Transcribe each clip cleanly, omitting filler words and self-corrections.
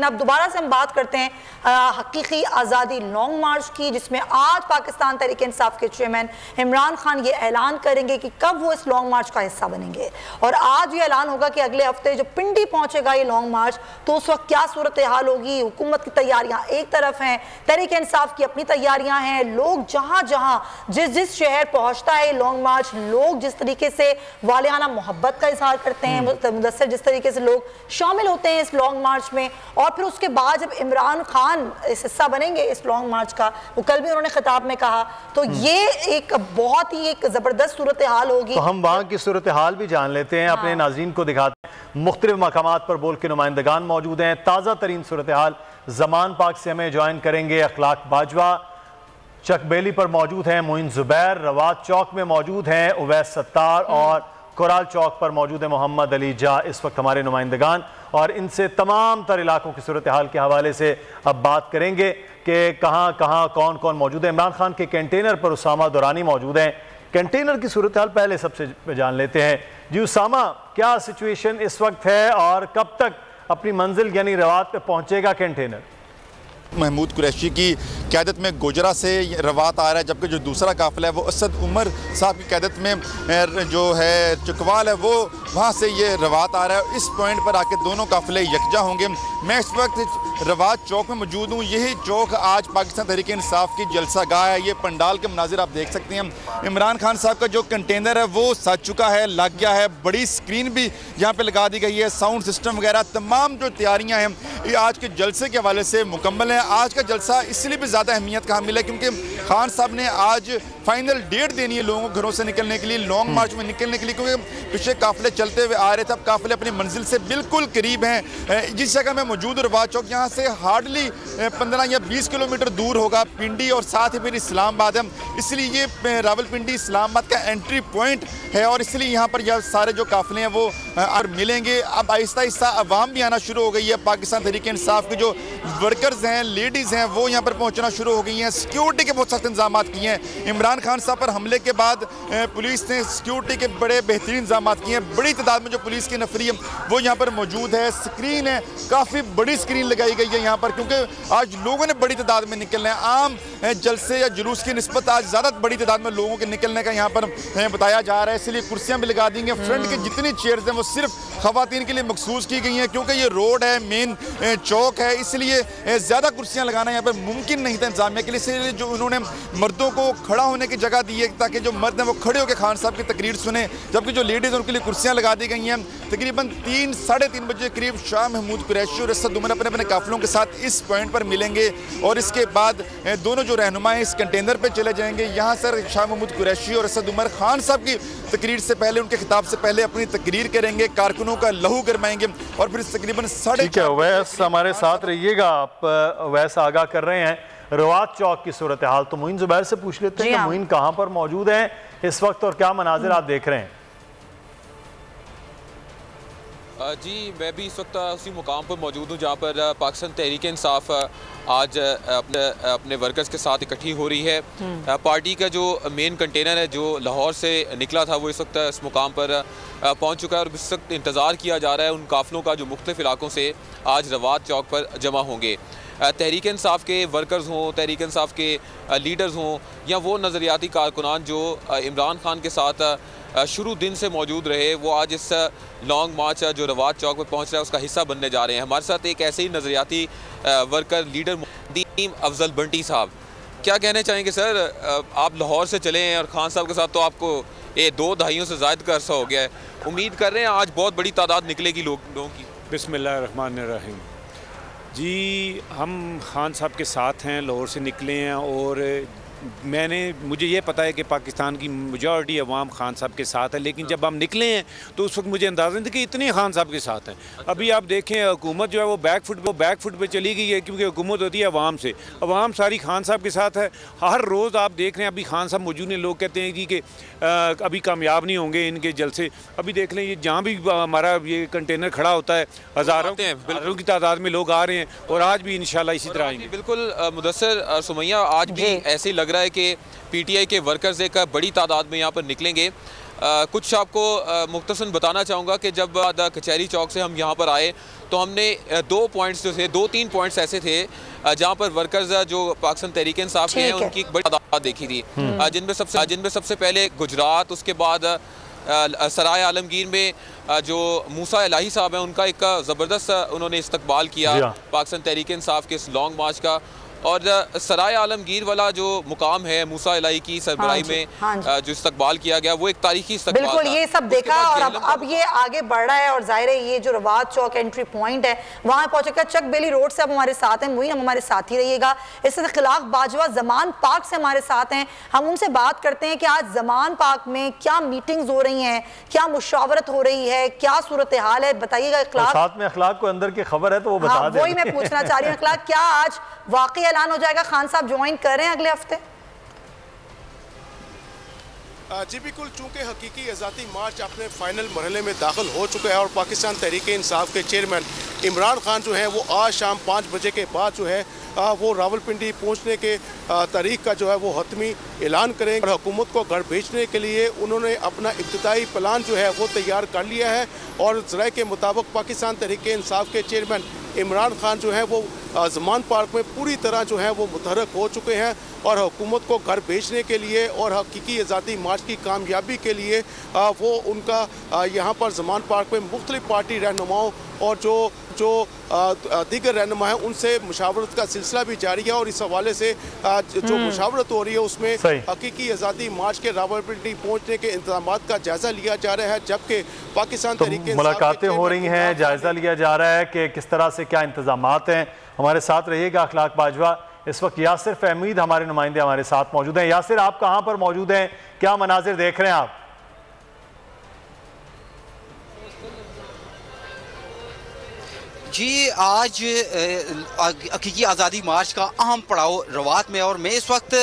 अब दोबारा से हम बात करते हैं हकीकी आज़ादी लॉन्ग मार्च की, जिसमें आज पाकिस्तान तहरीक इंसाफ के चेयरमैन इमरान खान ये ऐलान करेंगे कि कब वो इस लॉन्ग मार्च का हिस्सा बनेंगे। और आज ये ऐलान होगा कि अगले हफ्ते जो पिंडी पहुंचेगा ये लॉन्ग मार्च, तो उस वक्त क्या सूरत हाल होगी। हुकूमत की तैयारियां एक तरफ हैं, तहरीक इंसाफ की अपनी तैयारियां हैं, लोग जहां जहां जिस शहर पहुंचता है लॉन्ग मार्च, लोग जिस तरीके से वालियाना मोहब्बत का इजहार करते हैं, मुदस्सिर जिस तरीके से लोग शामिल होते हैं इस लॉन्ग मार्च में। और फिर उसके बाद जब इमरान खान इस हिस्सा बनेंगे इस लॉन्ग मार्च का, वो कल भी उन्होंने खिताब में कहा, तो ये एक बहुत ही एक जबरदस्त सूरत हाल होगी। तो हम वहाँ की सूरत हाल भी जान लेते हैं, अपने नाज़रीन को दिखाते हैं। मुख्तलिफ मकामात पर बोल के नुमाइंदगान मौजूद हैं। ताज़ा तरीन सूरत हाल ज़मान पाक से हमें ज्वाइन करेंगे अखलाक बाजवा, चकबेली पर मौजूद हैं मोइन ज़ुबैर, रवात चौक में मौजूद हैं उवैस सत्तार और कोराल चौक पर मौजूद है मोहम्मद अली जा इस वक्त हमारे नुमाइंदगान, और इनसे तमाम तर इलाकों की सूरत हाल के हवाले से अब बात करेंगे कि कहाँ कहाँ कौन कौन मौजूद है। इमरान खान के कंटेनर पर उसामा दुरानी मौजूद हैं। कंटेनर की सूरत हाल पहले सबसे जान लेते हैं। जी उसामा, क्या सिचुएशन इस वक्त है और कब तक अपनी मंजिल यानी रवात पे पहुँचेगा कंटेनर? महमूद कुरैशी की क़यादत में गोजरा से रवात आ रहा है, जबकि जो दूसरा काफ़िला है वो असद उमर साहब की क़यादत में जो है चकवाल है वो वहाँ से ये रवात आ रहा है। इस पॉइंट पर आके दोनों काफ़िले यकजा होंगे। मैं इस वक्त रवात चौक में मौजूद हूँ। यही चौक आज पाकिस्तान तहरीक इंसाफ की जलसा गाह है। ये पंडाल के मनाजिर आप देख सकते हैं। इमरान खान साहब का जो कंटेनर है वो सज चुका है, लग गया है। बड़ी स्क्रीन भी यहाँ पर लगा दी गई है, साउंड सिस्टम वगैरह तमाम जो तैयारियाँ हैं ये आज के जलसे के हवाले से मुकम्मल हैं। आज का जलसा इसलिए भी ज़्यादा अहमियत का हामिल है क्योंकि खान साहब ने आज फाइनल डेट देनी है लोगों को घरों से निकलने के लिए, लॉन्ग मार्च में निकलने के लिए, क्योंकि पिछले काफ़िले चलते हुए आ रहे थे। अब काफ़िले अपनी मंजिल से बिल्कुल करीब हैं। जिस जगह में मौजूद रवात चौक, यहाँ से हार्डली 15 या 20 किलोमीटर दूर होगा पिंडी और साथ ही फिर इस्लामाबाद है। इसलिए ये रावलपिंडी इस्लामाबाद का एंट्री पॉइंट है और इसलिए यहाँ पर यह सारे जो काफ़िले हैं वो मिलेंगे। अब आहिस्ता आहिस्ता अवाम भी आना शुरू हो गई है। पाकिस्तान तहरीक इंसाफ के जो वर्कर्स हैं, लेडीज़ हैं, वो यहाँ पर पहुँचना शुरू हो गई हैं। सिक्योरिटी के बहुत सख्त इंतजाम किए हैं। इमरान खान साहब पर हमले के बाद पुलिस ने सिक्योरिटी के बड़े बेहतरीन इंतजाम किए हैं। बड़ी तादाद में जो पुलिस की नफरी है वो यहाँ पर मौजूद है। स्क्रीन है, काफ़ी बड़ी स्क्रीन लगाई गई है यहाँ पर, क्योंकि आज लोगों ने बड़ी तादाद में निकलना है। आम जलसे या जुलूस की निस्बत आज ज़्यादा बड़ी तादाद में लोगों के निकलने का यहाँ पर बताया जा रहा है। इसलिए कुर्सियाँ भी लगा दी गई। फ्रंट की जितनी चेयर्स हैं वो सिर्फ ख़वातीन के लिए मखसूस की गई हैं, क्योंकि ये रोड है, मेन चौक है, इसलिए ज़्यादा कुर्सियाँ लगाना यहाँ पर मुमकिन नहीं था इंतजामिया के लिए। इसलिए जो उन्होंने मर्दों को खड़ा होने की जगह दी है ताकि जो मर्द हैं वो खड़े होकर खान साहब की तकरीर सुने, जबकि जो लेडीज़ हैं उनके लिए कुर्सियाँ लगा दी गई हैं। तकरीबन 3-3:30 बजे करीब शाह महमूद कुरैशी और असद उमर अपने अपने काफिलों के साथ इस पॉइंट पर मिलेंगे और इसके बाद दोनों जो रहनुमा हैं इस कंटेनर पर चले जाएंगे। यहाँ सर शाह महमूद कुरैशी और असद उमर खान साहब की तकरीर से पहले, उनके खिताब से पहले अपनी तकरीर करेंगे, कारकुनों का लहू गरमाएंगे और फिर तकरीबन 4:30 वैस हमारे साथ रहिएगा। आप वैस आगाह कर रहे हैं रवात चौक की सूरत हाल, तो मोइन ज़ुबैर से पूछ लेते हैं कि मोइन कहाँ पर मौजूद हैं इस वक्त और क्या मनाजिर आप देख रहे हैं? जी मैं भी इस वक्त उसी मुकाम पर मौजूद हूँ जहाँ पर पाकिस्तान तहरीक इंसाफ आज अपने वर्कर्स के साथ इकट्ठी हो रही है। पार्टी का जो मेन कंटेनर है जो लाहौर से निकला था वो इस वक्त इस मुकाम पर पहुँच चुका है और इस वक्त इंतज़ार किया जा रहा है उन काफ़िलों का जो मुख्तलिफ़ इलाकों से आज रवात चौक पर जमा होंगे। तहरीक इंसाफ के वर्कर्स हों, तहरीक इंसाफ के लीडर्स हों या वो नज़रियाती कारकुनान जो इमरान खान के साथ शुरू दिन से मौजूद रहे, वो आज इस लॉन्ग मार्च जो रवात चौक पर पहुंच रहा है उसका हिस्सा बनने जा रहे हैं। हमारे साथ एक ऐसे ही नज़रियाती वर्कर लीडर दीम अफजल बंटी साहब, क्या कहना चाहेंगे सर? आप लाहौर से चले हैं और खान साहब के साथ तो आपको ये 2 दहाइयों से ज़ायद का अरसा हो गया है। उम्मीद कर रहे हैं आज बहुत बड़ी तादाद निकलेगी लोगों की। बिस्मिल्लाहिर्रहमानिर्रहीम। जी हम खान साहब के साथ हैं, लाहौर से निकले हैं और मुझे ये पता है कि पाकिस्तान की मेजॉरिटी अवाम खान साहब के साथ है, लेकिन जब हम निकले हैं तो उस वक्त मुझे अंदाज़ा नहीं था कि इतने खान साहब के साथ हैं। अभी आप देखें हुकूमत जो है वो बैक फुट पे चली गई है, क्योंकि हुकूमत होती है अवाम से। अवाम सारी खान साहब के साथ है। हर रोज़ आप देख रहे हैं अभी खान साहब मौजूद हैं। लोग कहते हैं जी कि अभी कामयाब नहीं होंगे इनके जलसे। अभी देख लें ये जहाँ भी हमारा ये कंटेनर खड़ा होता है हज़ारों की तादाद में लोग आ रहे हैं और आज भी इंशाल्लाह इसी तरह आएंगे। बिल्कुल मुदस्सिर और सुमैया, आज भी ऐसे ही लग रहा है कि पीटीआई के वर्कर्स एक बड़ी तादाद में यहाँ पर निकलेंगे। कुछ आपको मुख्तसर बताना चाहूँगा कि जब कचहरी चौक से हम यहाँ पर आए तो हमने 2 पॉइंट्स जो थे, 2-3 पॉइंट्स ऐसे थे जहाँ पर वर्कर्स जो पाकिस्तान तहरीक इंसाफ के हैं उनकी एक बड़ी तादाद देखी थी, जिनमें सबसे पहले गुजरात, उसके बाद सराय आलमगीर में जो मूसा इलाही साहब हैं उनका एक ज़बरदस्त उन्होंने इस्तकबाल किया पाकिस्तान तहरीक इंसाफ के इस लॉन्ग मार्च का। और सराय आलमगीर वाला जो मुकाम है मूसा इलाही की सरबराही में जो इस्तकबाल किया गया वो एक तारीखी इस्तकबाल बिल्कुल ये सब देखा और अब ये आगे बढ़ रहा है और जाहिर है ये जो रवात चौक एंट्री पॉइंट है वहाँ पहुंचेगा। चक बेली रोड से अब हमारे साथ हैं मुई, हम हमारे साथ ही रहिएगा। इससे खिलाफ बाजवा जमान पार्क से हमारे साथ हैं, हम उनसे बात करते हैं कि आज जमान पार्क में क्या मीटिंग्स हो रही हैं, क्या मुशावरत हो रही है, क्या सूरत हाल है, बताइएगा। साथ में अखलाक को अंदर की खबर है तो वो बता दें। वही मैं पूछना चाह रही हूँ अखलाक, क्या आज वाकई ऐलान हो जाएगा, खान साहब ज्वाइन कर रहे हैं अगले हफ्ते? जी बिल्कुल, चूंकि हकीकी आज़ादी मार्च अपने फाइनल मरहले में दाखिल हो चुका है और पाकिस्तान तहरीक इंसाफ के चेयरमैन इमरान खान जो है वो आज शाम 5 बजे के बाद जो है वो रावलपिंडी पहुंचने के तारीख का जो है वो हतमी ऐलान करेंगे और हुकूमत को घर भेजने के लिए उन्होंने अपना इब्तिदाई प्लान जो है वो तैयार कर लिया है। और ज़राए के मुताबिक पाकिस्तान तहरीक इंसाफ के चेयरमैन इमरान खान जो है वो ज़मान पार्क में पूरी तरह जो है वो मुतहरक हो चुके हैं और हुकूमत को घर भेजने के लिए और हकीकी आज़ादी मार्च की कामयाबी के लिए वो उनका यहाँ पर ज़मान पार्क में मुख्तलिफ पार्टी रहनुमाओं और जो दीगर रहनुमा हैं उनसे मुशावरत का सिलसिला भी जारी है। और इस हवाले से जो मुशावरत हो रही है उसमें हकीकी आज़ादी मार्च के रावलपिंडी पहुँचने के इंतजाम का जायज़ा लिया जा रहा है, जबकि पाकिस्तान तहरीक मुलाकातें हो रही हैं, जायज़ा लिया जा रहा है कि किस तरह से क्या इंतजामात हैं। हमारे साथ रहिएगा अखलाक बाजवा। इस वक्त यासिर फहमीद हमारे नुमाइंदे हमारे साथ मौजूद हैं। यासिर, आप कहाँ पर मौजूद हैं, क्या मनाजिर देख रहे हैं आप? जी आज हकीकी आज़ादी मार्च का अहम पड़ाव रवात में और मैं इस वक्त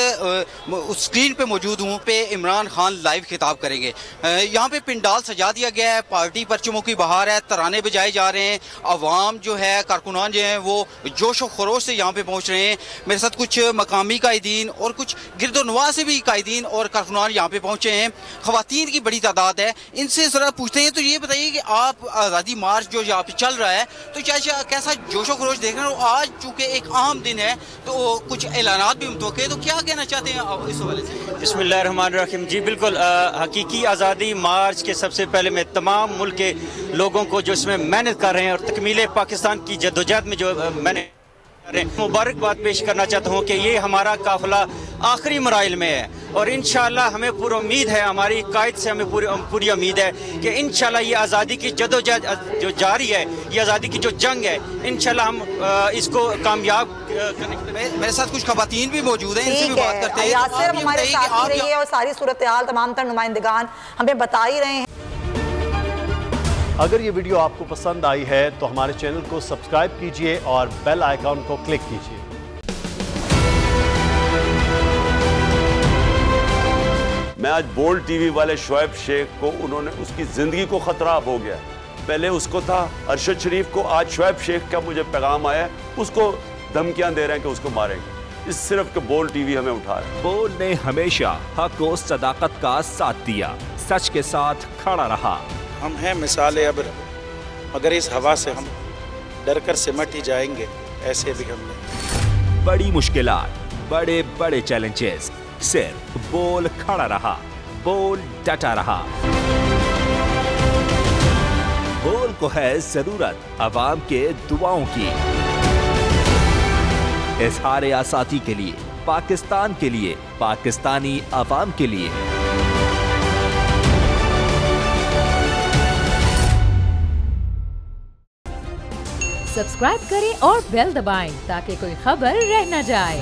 उस स्क्रीन पे मौजूद हूँ पे इमरान खान लाइव खिताब करेंगे। यहाँ पे पिंडाल सजा दिया गया है, पार्टी परचमों की बहार है, तराने बजाए जा रहे हैं, अवाम जो है कारकुनान जो हैं वो जोश व खरोश से यहाँ पे पहुँच रहे हैं। मेरे साथ कुछ मकामी कायदीन और कुछ गिरदोनवा से भी कायदीन और कारकुनान यहाँ पे पहुँचे हैं। ख़वातीन की बड़ी तादाद है, इनसे ज़रा पूछते हैं। तो ये बताइए कि आप आज़ादी मार्च जो यहाँ पे चल रहा है तो कैसा जोशो खरोश देख रहे हैं? और आज चूँकि एक अहम दिन है तो कुछ ऐलानात भी मुतवक्के, तो क्या कहना चाहते हैं आप इस हवाले से? बिस्मिल्लाहिर्रहमानिर्रहीम। जी बिल्कुल, हकीकी आज़ादी मार्च के सबसे पहले मैं तमाम मुल्क के लोगों को जो इसमें मेहनत कर रहे हैं और तकमील पाकिस्तान की जद्दोजहद में जो मैंने मुबारकबाद पेश करना चाहता हूँ कि ये हमारा काफिला आखिरी मराइल में है और इंशाअल्लाह हमें पूरी उम्मीद है, हमारी कायद से हमें पूरी उम्मीद है कि इंशाअल्लाह ये आज़ादी की जद्दोजहद जो जारी है, ये आज़ादी की जो जंग है, इंशाअल्लाह हम इसको कामयाब करने। मेरे साथ कुछ ख़वातीन भी मौजूद हैं, इनसे भी बात करते हैं। यासिर हमारे साथ ही रहिए और सारी सूरत हाल तमाम तर नुमाइंदगान हमें बता ही रहे हैं। अगर ये वीडियो आपको पसंद आई है तो हमारे चैनल को सब्सक्राइब कीजिए और बेल आइकॉन को क्लिक कीजिए। मैं आज बोल्ड टीवी वाले शोएब शेख को, उन्होंने उसकी जिंदगी को खतरा हो गया। पहले उसको था अरशद शरीफ को, आज शोएब शेख का मुझे पैगाम आया, उसको धमकियां दे रहे हैं कि उसको मारेंगे। इस सिर्फ के बोल्ड टीवी हमें उठा रहा है। बोल्ड ने हमेशा हक और सदाकत का साथ दिया, सच के साथ खड़ा रहा। हम हैं मिसाल अब्र, मगर इस हवा से हम डर कर सिमट ही जाएंगे, ऐसे भी हम नहीं। बड़ी मुश्किलात, बड़े बड़े चैलेंजेस, सिर्फ बोल खड़ा रहा, बोल डटा रहा। बोल को है जरूरत अवाम के दुआओं की। इज़हार आज़ादी के लिए, पाकिस्तान के लिए, पाकिस्तानी अवाम के लिए। सब्सक्राइब करें और बेल दबाएं ताकि कोई खबर रह न जाए।